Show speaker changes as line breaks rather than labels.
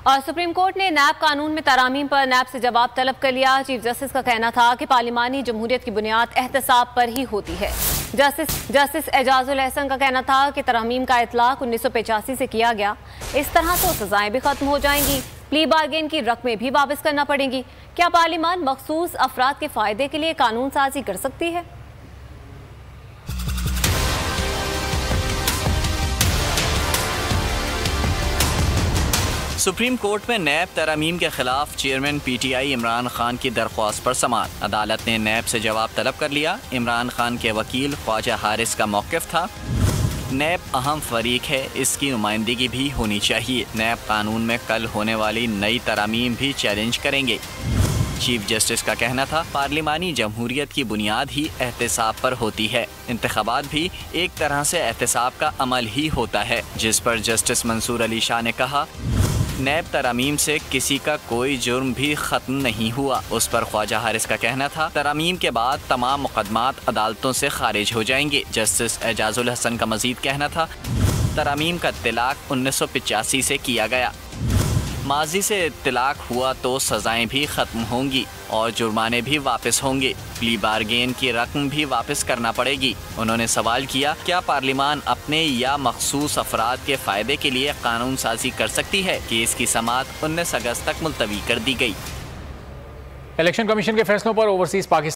और supreme court ने नैब कानून में तरामीम पर नैब से जवाब तलब कर लिया। चीफ जस्टिस का कहना था कि पार्लिमानी जमहूरियत की बुनियाद एहतसाब पर ही होती है। जस्टिस एजाजुल एहसन का कहना था कि तरामीम का इतलाक 1985 से किया गया। इस तरह तो सजाएं भी खत्म हो जाएंगी, प्ली बार्गेन की रकमें भी वापस करना पड़ेंगी। क्या पार्लिमान मखसूस अफराद के फायदे के लिए कानून साजी कर सकती है?
सुप्रीम कोर्ट में नैब तरमीम के खिलाफ चेयरमैन पीटीआई इमरान खान की दरख्वास्त पर समाअत। अदालत ने नैब से जवाब तलब कर लिया। इमरान खान के वकील ख्वाजा हारिस का मौक़िफ़ था, नैब अहम फरीक है, इसकी नुमाइंदगी भी होनी चाहिए। नैब कानून में कल होने वाली नई तरामीम भी चैलेंज करेंगे। चीफ जस्टिस का कहना था, पार्लिमानी जमहूरियत की बुनियाद ही एहतसाब पर होती है। इंतखाबात भी एक तरह से एहतसाब का अमल ही होता है। जिस पर जस्टिस मंसूर अली शाह ने कहा, नैब तरामीम से किसी का कोई जुर्म भी ख़त्म नहीं हुआ। उस पर ख्वाजा हारिस का कहना था, तरामीम के बाद तमाम मुकदमात अदालतों से खारिज हो जाएंगे। जस्टिस एजाजुल हसन का मजीद कहना था, तरामीम का इत्तलाक 1985 से किया गया। माजी से इत्तलाक हुआ तो सज़ाएं भी ख़त्म होंगी और जुर्माने भी वापस होंगे, प्ली बार्गेन की रकम भी वापस करना पड़ेगी। उन्होंने सवाल किया, क्या पार्लिमान अपने या मखसूस अफराद के फ़ायदे के लिए कानून साजी कर सकती है? केस की समाअत 19 अगस्त तक मुलतवी कर दी गई।
इलेक्शन कमीशन के फैसलों पर ओवरसीज पाकिस्तान